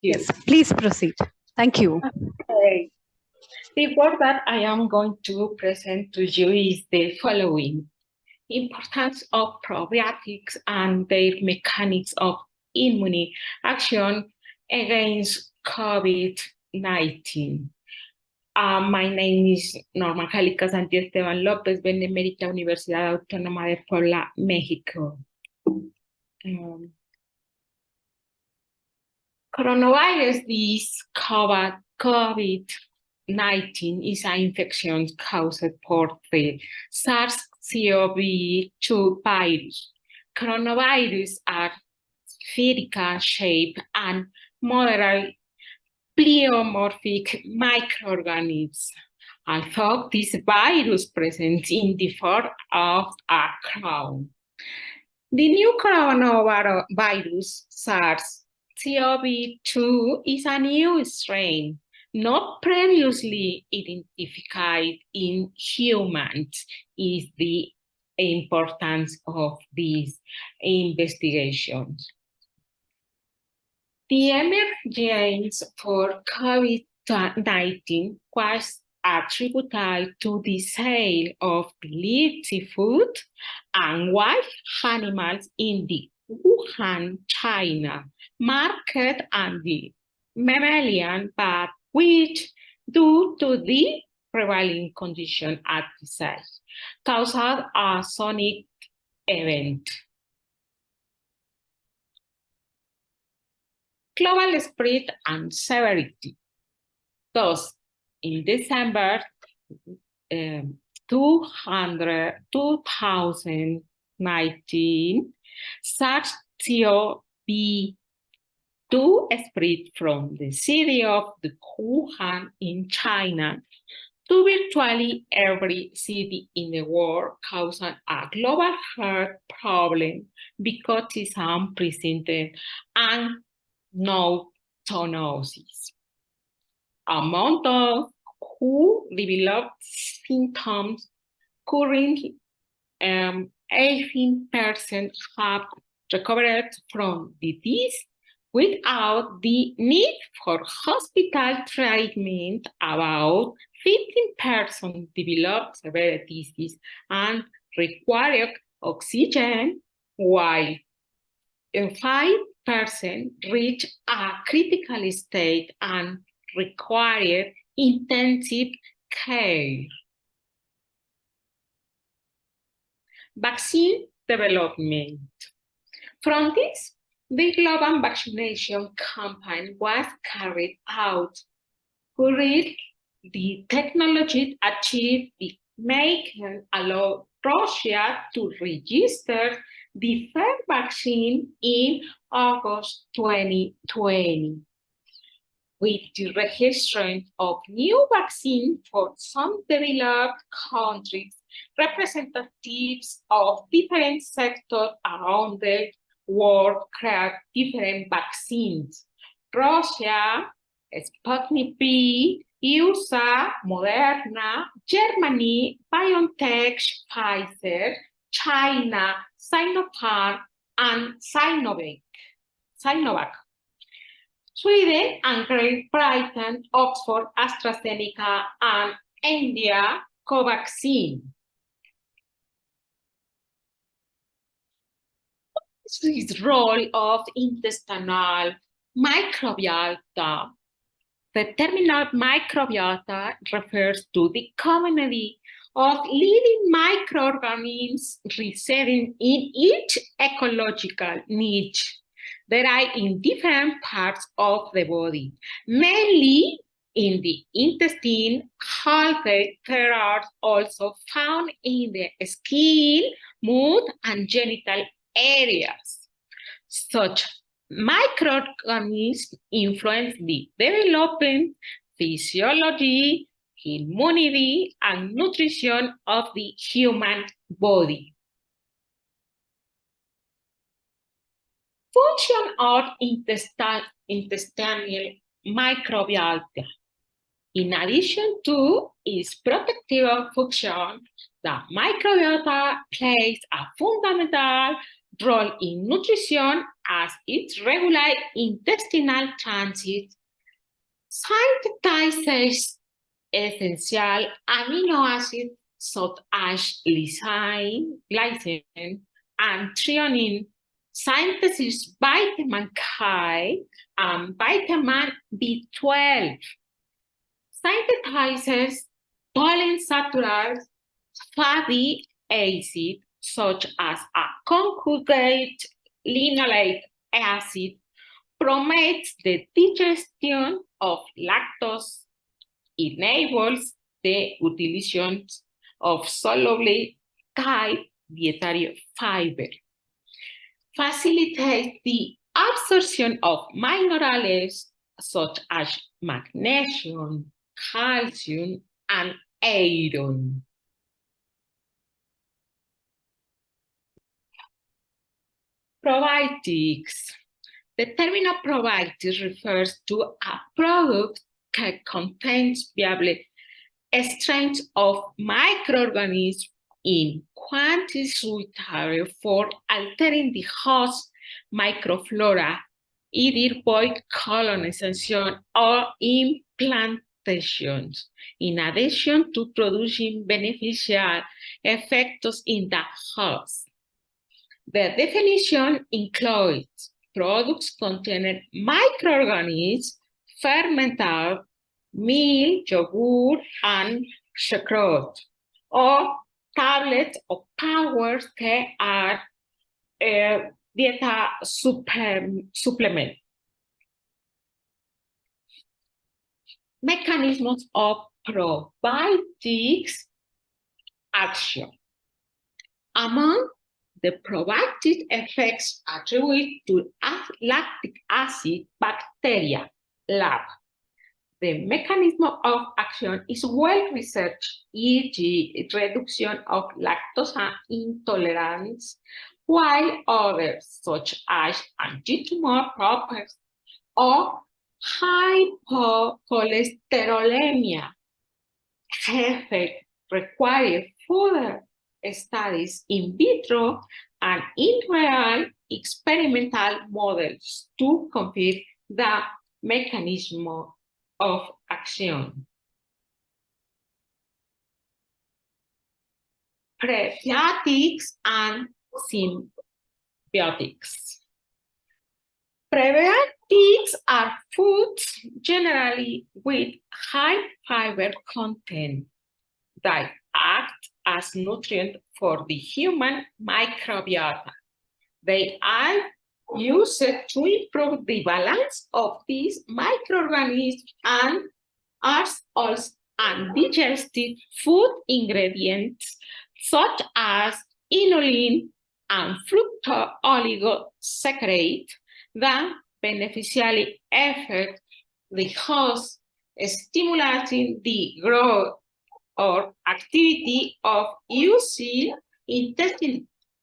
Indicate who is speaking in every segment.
Speaker 1: Yes, please proceed. Thank you.
Speaker 2: Okay. The word that I am going to present to you is the following: importance of probiotics and their mechanics of immune action against COVID-19. My name is Norma Angelica Santiesteban López, Benemérita Universidad Autónoma de Puebla, México. Coronavirus is COVID-19 is an infection caused by the SARS-CoV-2 virus. Coronavirus are spherical shape and moderate pleomorphic microorganisms. Although this virus presents in the form of a crown. The new coronavirus SARS-CoV-2 is a new strain not previously identified in humans. Is the importance of these investigations. The emergence for COVID-19 was attributed to the sale of live seafood and wild animals in the Wuhan, China market and the mammalian, but which, due to the prevailing condition at the site, caused a sonic event. Global spread and severity. Thus, in December 2019, SARS-CoV-2 spread from the city of the Wuhan in China to virtually every city in the world, causing a global health problem because it's unprecedented and no zoonosis. Among those who developed symptoms, currently 18% have recovered from the disease without the need for hospital treatment. About 15% developed severe disease and required oxygen, while 5% reach a critical state and require intensive care. Vaccine development. From this, the global vaccination campaign was carried out. Currently, the technology achieved the making allow Russia to register the first vaccine in August 2020. With the registration of new vaccines for some developed countries, representatives of different sectors around the world create different vaccines. Russia, Sputnik V, USA, Moderna, Germany, BioNTech, Pfizer, China, Sinopharm, and Sinovac. Sweden and Great Britain, Oxford, AstraZeneca, and India, Covaxin. This is the role of intestinal microbiota. The terminal microbiota refers to the community of living microorganisms residing in each ecological niche. That are in different parts of the body, mainly in the intestine. There are also found in the skin, mood, and genital areas. Such microorganisms influence the development, physiology, immunity, and nutrition of the human body. Function of intestinal microbiota. In addition to its protective function, the microbiota plays a fundamental role in nutrition as it regulates intestinal transit, synthesizes essential amino acids such as glycine, and threonine, synthesis vitamin K and vitamin B12, synthesizes polyunsaturated fatty acid such as a conjugate linoleic acid, promotes the digestion of lactose, enables the utilization of soluble type dietary fiber, facilitates the absorption of minerals such as magnesium, calcium, and iron. Probiotics. The term probiotics refers to a product that contains viable strains of microorganisms in quantities suitable for altering the host microflora, either by colonization or implantation, in addition to producing beneficial effects in the host. The definition includes products containing microorganisms, fermented milk, yogurt, and sucrose, or tablets or powders that are dieta supplement. Mechanisms of probiotics action. Among the probiotic effects attributed to lactic acid bacteria, lab. The mechanism of action is well researched, e.g., reduction of lactose intolerance, while others, such as anti-tumor properties or hypercholesterolemia, effect require further studies in vitro and in real experimental models to confirm the mechanism of action. Prebiotics and symbiotics. Prebiotics are foods generally with high fiber content that act as nutrients for the human microbiota. They are used to improve the balance of these microorganisms and are also undigested food ingredients such as inulin and fructooligosaccharides that beneficially affect the host, stimulating the growth or activity of useful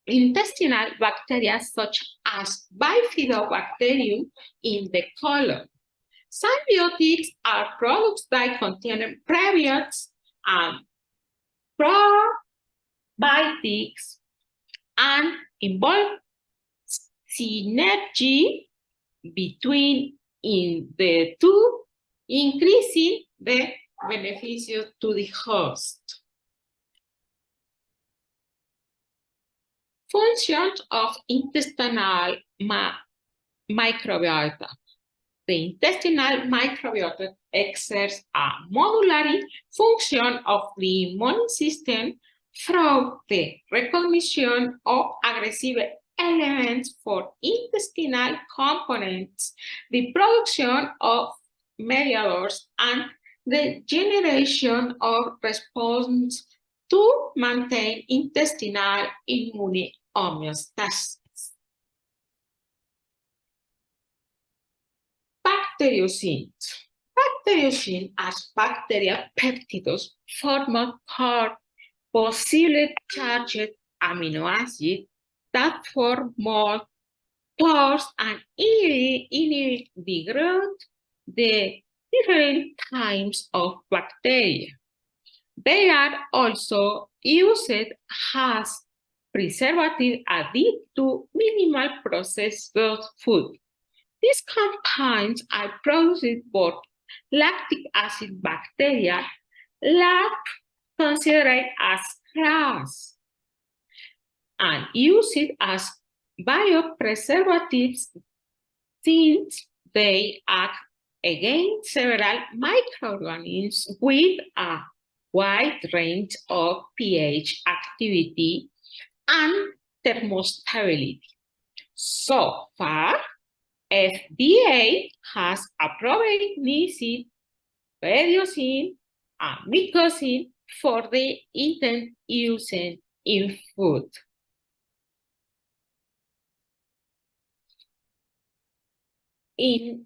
Speaker 2: intestinal bacteria such as bifidobacterium in the colon. Symbiotics are products that contain prebiotics and probiotics and involve synergy between the two, increasing the benefits to the host. Functions of intestinal microbiota. The intestinal microbiota exerts a modulatory function of the immune system through the recognition of aggressive elements for intestinal components, the production of mediators, and the generation of response to maintain intestinal immune homeostasis. Bacteriocins. Bacteriocins as bacteria peptidos form part possibly charged amino acid that form more pores and inhibit the growth the different types of bacteria. They are also used as preservative added to minimal processed food. These compounds are produced by lactic acid bacteria considered as GRAS and used as biopreservatives since they act against several microorganisms with a wide range of pH activity and thermostability. So far, FDA has approved niacin, periodicin, and mycosin for the intended use in food. In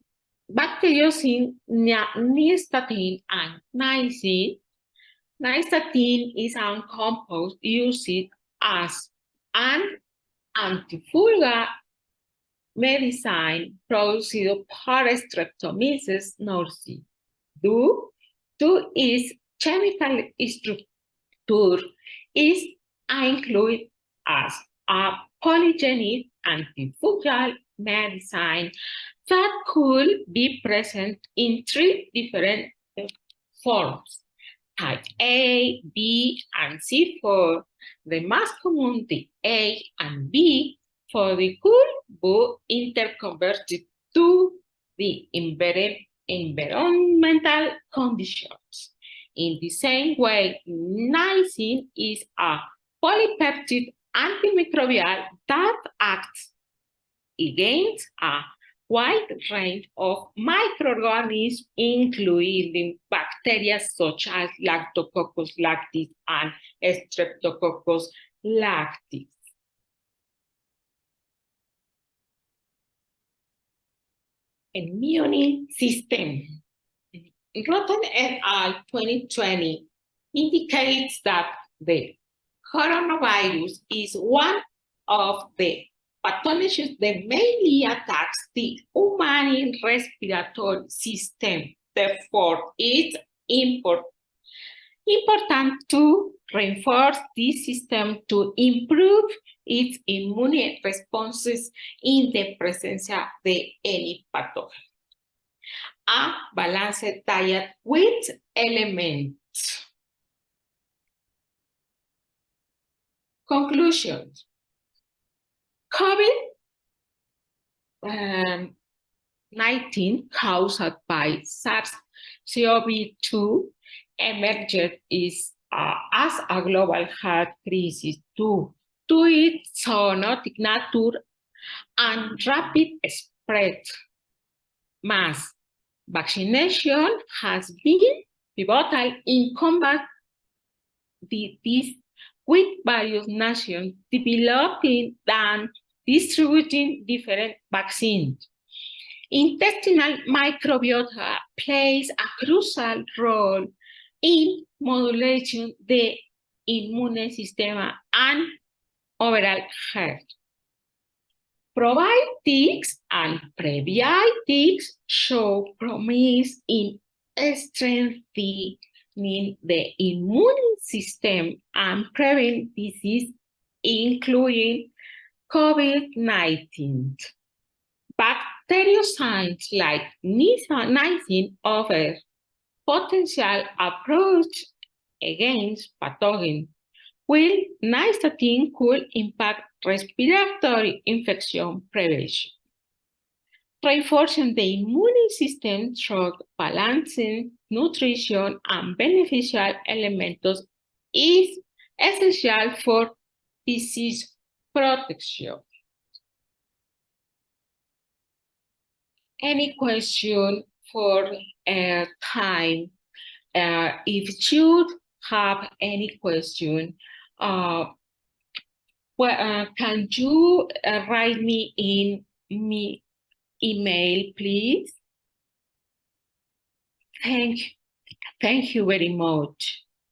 Speaker 2: bacteriocin, nystatin, and niacin, nystatin is a compound used as an antifungal medicine producido por Streptomyces norsii due to its chemical structure is included as a polygenic antifungal medicine that could be present in 3 different forms, type A, B, and C for the most common, the A and B for the could be interconverted to the environmental conditions. In the same way, niacin is a polypeptide antimicrobial that acts against a wide range of microorganisms, including bacteria such as Lactococcus lactis and Streptococcus lactis. Immune system. Rotten et al. 2020 indicates that the coronavirus is one of the pathogens that mainly attacks the human respiratory system. Therefore, it's important to reinforce this system to improve its immune responses in the presence of any pathogen. A balanced diet with elements. Conclusions. COVID-19 caused by SARS-CoV-2 emerged as a global health crisis due to its zoonotic nature and rapid spread. Mass vaccination has been pivotal in combat this, with various nations developing and distributing different vaccines. Intestinal microbiota plays a crucial role in modulating the immune system and overall health. Probiotics and prebiotics show promise in strengthening the immune system and prevent disease, including COVID-19. Bactericides like niacin offer potential approach against pathogens, while nystatin could impact respiratory infection prevention. Reinforcing the immune system through balancing nutrition and beneficial elements is essential for disease protection. Any question for time? If you have any question, can you write me in email, please? Thank you very much.